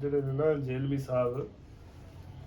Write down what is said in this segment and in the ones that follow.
ਜਿਹੜੇ ਨੇ ਨਾ ਜੇਲਵੀ ਸਾਹਿਬ,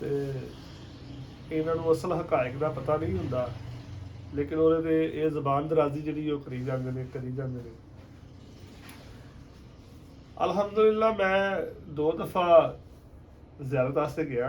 ਤੇ ਇਹਨਾਂ ਨੂੰ ਅਸਲ ਹਕਾਇਕ ਦਾ ਪਤਾ ਨਹੀਂ ਹੁੰਦਾ, ਲੇਕਿਨ ਉਹਦੇ ਤੇ ਇਹ ਜ਼ਬਾਨ ਦਰਾਜ਼ੀ ਜਿਹੜੀ ਉਹ ਕਰੀ ਜਾਂਦੇ ਨੇ। ਅਲਹਮਦੁਲਿਲਾ, ਮੈਂ 2 ਦਫਾ ਜ਼ਿਆਰਤ ਵਾਸਤੇ ਗਿਆ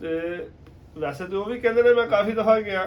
ਤੇ ਵੈਸੇ ਤੇ ਉਹ ਵੀ ਕਹਿੰਦੇ ਨੇ ਮੈਂ ਕਾਫੀ ਦਫਾ ਗਿਆ,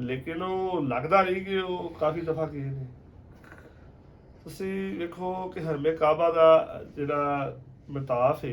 ਲੇਕਿਨ ਉਹ ਲੱਗਦਾ ਨਹੀਂ ਕਿ ਉਹ ਕਾਫੀ ਦਫਾ ਗਏ ਨੇ। ਤੁਸੀਂ ਵੇਖੋ ਕਿ ਹਰਮੇ ਕਾਬਾ ਦਾ ਜਿਹੜਾ ਮਤਾਫ ਹੈ,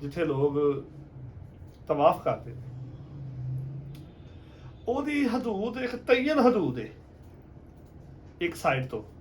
ਜਿੱਥੇ ਲੋਕ ਤਵਾਫ ਕਰਦੇ ਨੇ, ਉਹਦੀ ਹਦੂਦ ਇੱਕ ਤੈਯਨ ਹਦੂਦ ਹੈ, ਇੱਕ ਸਾਈਡ ਤੋਂ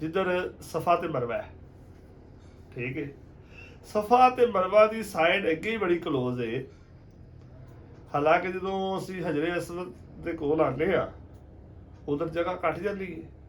ਜਿੱਧਰ ਸਫਾ ਤੇ ਮਰਵਾ ਹੈ। ਠੀਕ ਹੈ, ਸਫਾ ਤੇ ਮਰਵਾ ਦੀ ਸਾਈਡ ਅੱਗੇ ਹੀ ਬੜੀ ਕਲੋਜ਼ ਹੈ। ਹਾਲਾਂਕਿ ਜਦੋਂ ਅਸੀਂ ਹਜਰੇ ਅਸਵਦ ਦੇ ਕੋਲ ਆਉਂਦੇ ਆ, ਉਧਰ ਜਗ੍ਹਾ ਘੱਟ ਜਾਂਦੀ ਹੈ,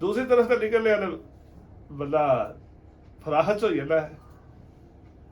ਦੂਸਰੀ ਤਰਫ ਤਾਂ ਨਿਕਲ ਲਿਆ ਬੰਦਾ ਫਰਾਹਤ ਹੋ ਜਾਂਦਾ ਹੈ।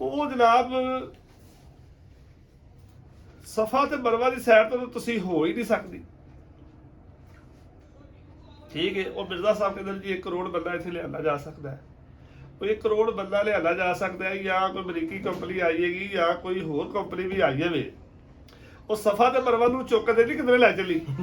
ਉਹ ਜਨਾਬ ਸਫਾ ਤੇ ਮਰਵਾ ਦੀ ਸਾਈਡ ਤੋਂ ਤੁਸੀਂ ਹੋ ਹੀ ਨਹੀਂ ਸਕਦੀ। ਠੀਕ ਹੈ, ਉਹ ਮਿਰਜ਼ਾ ਸਾਹਿਬ ਕਹਿੰਦੇ ਜੀ 1 ਕਰੋੜ ਬੰਦਾ ਇੱਥੇ ਲਿਆਂਦਾ ਜਾ ਸਕਦਾ ਹੈ। ਉਹ 1 ਕਰੋੜ ਬੰਦਾ ਲਿਆਂਦਾ ਜਾ ਸਕਦਾ ਹੈ, ਜਾਂ ਕੋਈ ਅਮਰੀਕੀ ਕੰਪਨੀ ਆਈਏਗੀ ਜਾਂ ਕੋਈ ਹੋਰ ਕੰਪਨੀ ਵੀ ਆਈ ਜਾਵੇ, ਉਹ ਸਫਾ ਤੇ ਮਰਵਾ ਨੂੰ ਚੁੱਕ ਦੇ ਨਹੀਂ ਕਿਧਰੇ ਲੈ ਚੱਲੀ,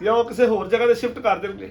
ਜਾਂ ਉਹ ਕਿਸੇ ਹੋਰ ਜਗ੍ਹਾ ਤੇ ਸ਼ਿਫਟ ਕਰ ਦੇਣਗੇ।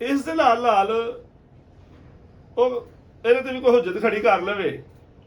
ਇਸ ਦੇ ਨਾਲ ਨਾਲ ਉਹ ਇਹਦੇ ਤੇ ਵੀ ਕੋਈ ਹੁਜਤ ਖੜੀ ਕਰ ਲਵੇ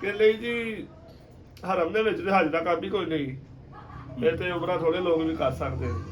ਕਿ ਲਈ ਜੀ ਹਰਮ ਦੇ ਵਿੱਚ ਤੇ ਹਜ ਦਾ ਕੰਮ ਹੀ ਕੋਈ ਨਹੀਂ, ਇਹ ਤੇ ਉਮਰਾ ਥੋੜੇ ਲੋਕ ਵੀ ਕਰ ਸਕਦੇ ਨੇ।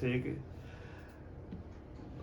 ਠੀਕ ਹੈ,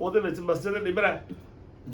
ਉਹਦੇ ਵਿੱਚ ਮਸਜਿਦ ਨਿਮਰਾ ਹੈ।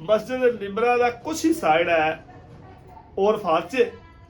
ਮਸਜਿਦ ਨਿਮਰਾ ਦਾ ਕੁਛ ਹਿੱਸਾ ਜਿਹੜਾ ਹੈ ਉਹ ਅਰਫਾਤ 'ਚ ਹੈ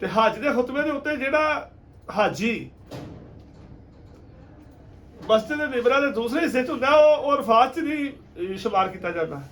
ਤੇ ਹਜ ਦੇ ਖੁਤਬੇ ਦੇ ਉੱਤੇ ਜਿਹੜਾ ਹਾਜੀ ਮਸਜਿਦ ਨਿਮਰਾ ਦੇ ਦੂਸਰੇ ਹਿੱਸੇ 'ਚ ਹੁੰਦਾ, ਉਹ ਅਰਫਾਤ 'ਚ ਨਹੀਂ ਸ਼ੁਮਾਰ ਕੀਤਾ ਜਾਂਦਾ।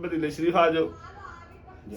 ਮਦੀਨੇ ਸ਼ਰੀਫ ਆ ਜਾਓ।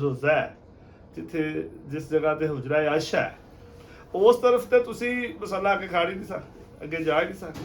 ਰੋਜ਼ਾ ਹੈ, ਜਿੱਥੇ ਜਿਸ ਜਗ੍ਹਾ ਤੇ ਹੁਜਰਾ ਆਇਸ਼ਾ ਹੈ, ਉਸ ਤਰਫ ਤੇ ਤੁਸੀਂ ਮਸੱਲਾ ਆ ਕੇ ਖਾ ਨਹੀਂ ਸਕਦੇ, ਅੱਗੇ ਜਾ ਨਹੀਂ ਸਕਦੇ।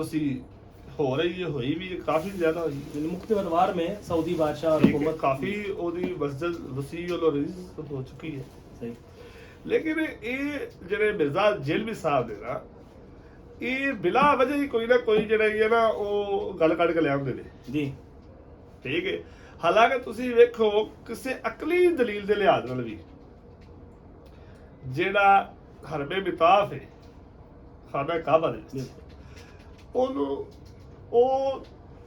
تسی ہو رہی ہے ہوئی بھی کافی زیادہ ہوئی یعنی مختلف ادوار میں سعودی بادشاہ اور ٹھیک ہے، حکومت کافی وہی مسجد وسیع اور عزیز ہو چکی ہے. صحیح. لیکن یہ جڑے مرزا جیلوی صاحب نے نا یہ بلا وجہ ہی کوئی نہ کوئی جڑا ہے نا وہ گل کٹ کے لے آتے ہیں. جی ٹھیک ہے. حالانکہ تسی ویکھو کسی عقلی دلیل دے لحاظ نال بھی جیڑا حرم مطاف ہے خانہ کعبہ دے وچ اونوں او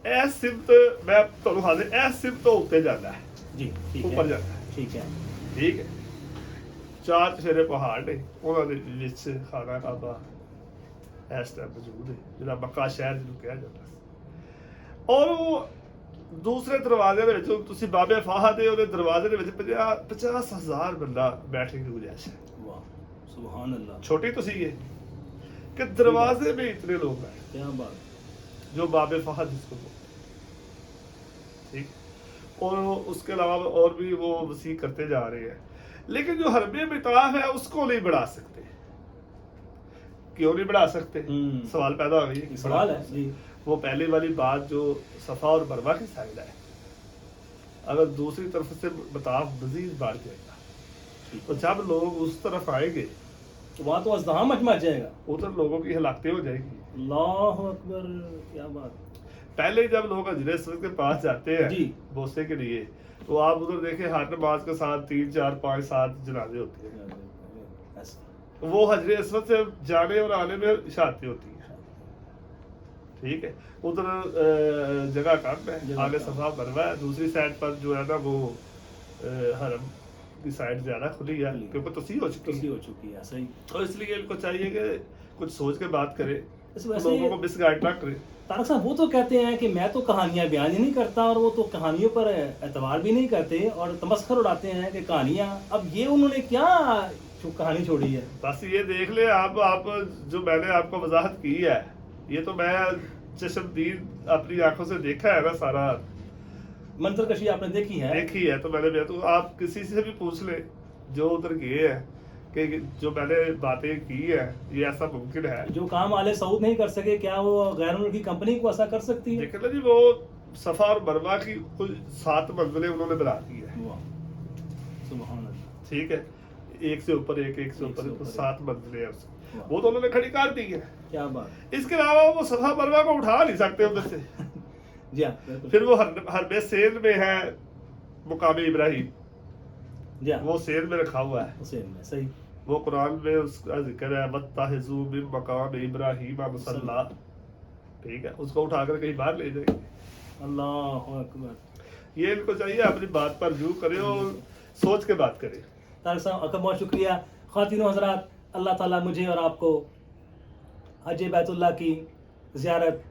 ایس سمت میں تانوں حاضر ایس سمت تو اتنے جانا ہے جی ٹھیک اوپر ہے جانا ہے. ٹھیک ہے. ٹھیک ہے. 4 چفیرے پہاڑ نے انہوں نے وچ خانہ کعبہ اس ٹائم موجود ہے جہاں مکہ شہر جنوں کہا جاتا ہے. اور وہ دوسرے دروازے دے وچ تسی بابے فہد دے اور دروازے دے وچ 50,000 بندہ بیٹھنے کی گنجائش ہے. واہ سبحان اللہ. چھوٹی تو سی ہے کہ دروازے میں اتنے لوگ ہیں کیا بات. جو باب فہد جس کو بولتے ہیں. ٹھیک. اور اس کے علاوہ اور بھی وہ وسیع کرتے جا رہے ہیں. لیکن جو حرم مطاف ہے اس کو نہیں بڑھا سکتے. کیوں نہیں بڑھا سکتے؟ سوال پیدا ہو گئی. سوال ہے جی. وہ پہلی والی بات جو صفا اور مروہ کی سائڈ ہے اگر دوسری طرف سے مطاف مزید بڑھ جائے گا تو جب لوگ اس طرف آئیں گے تو وہاں تو ازدحام مچ جائے گا. ادھر لوگوں کی ہلاکتیں ہو جائیں گی. اللہ اکبر. کیا بات. پہلے جب لوگ حجر اسود کے پاس جاتے ہیں جی بوسے کے لیے تو آپ ادھر دیکھیں ہر نماز کے ساتھ 3 4 5 7 جنازے ہوتے ہیں. وہ حجر اسود سے جانے اور آنے میں اشارتیں ہوتی ہیں. ٹھیک ہے. ادھر جگہ کم ہے آگے صفا مروہ ہے. دوسری سائڈ پر جو ہے نا وہ حرم کی سائڈ زیادہ کھلی ہے کیونکہ توسیع ہو چکی ہے. صحیح. تو اس لیے ان کو چاہیے کہ کچھ سوچ کے بات کرے ویسے لوگوں کو مس گائڈ نہ کرے. طارق صاحب وہ تو کہتے ہیں کہ میں تو کہانیاں بیان ہی نہیں کرتا اور وہ تو کہانیوں پر اعتبار بھی نہیں کرتے اور تمسخر اڑاتے ہیں کہ کہانیاں. اب یہ انہوں نے کیا کہانی چھوڑی ہے؟ بس یہ دیکھ لیں آپ جو میں نے آپ کو وضاحت کی ہے یہ تو میں چشم دید اپنی آنکھوں سے دیکھا ہے نا سارا منظر کشی آپ نے دیکھی ہے تو میں نے تو آپ کسی سے بھی پوچھ لیں جو ادھر گئے ہیں کہ جو میں نے باتیں کی ہے یہ ایسا ممکن ہے. جو کام آل سعود نہیں کر سکے کیا وہ غیر ملکی کمپنی کو ایسا کر سکتی ہے؟ دیکھیں نا جی وہ صفا اور مروہ کی کچھ 7 منزلیں انہوں نے بنا دی ہے. سبحان اللہ. ٹھیک ہے. ایک سے اوپر ایک سے اوپر 7 منزلیں ہیں وہ تو انہوں نے کھڑی کر دی ہے. کیا بات. اس کے علاوہ وہ صفا مروہ کو اٹھا نہیں سکتے ادھر سے. جی ہاں. پھر وہ حرم سیل میں ہے مقام ابراہیم. جی وہ سیل میں رکھا ہوا ہے. حسین میں. صحیح. وہ قرآن میں اس کا ذکر ہے وَاتَّخِذُوا مِن مَقَامِ إِبْرَاهِيمَ مُصَلًّى. ٹھیک ہے. اس کو اٹھا کر کہیں باہر لے جائیں گے. اللہ اکبر. یہ ان کو چاہیے اپنی بات پر رجوع کرے اور سوچ کے بات کرے. طارق صاحب آپ کا بہت شکریہ. خواتین و حضرات اللہ تعالیٰ مجھے اور آپ کو حج بیت اللہ کی زیارت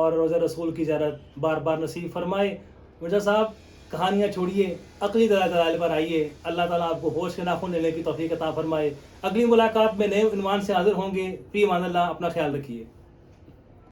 اور روزہ رسول کی زیارت بار بار نصیب فرمائے. مرزا صاحب کہانیاں چھوڑیے عقلی دلائل پر آئیے. اللہ تعالیٰ آپ کو ہوش کے ناخن لینے کی توفیق عطا فرمائے. اگلی ملاقات میں نئے عنوان سے حاضر ہوں گے. فی امان اللہ. اپنا خیال رکھیے.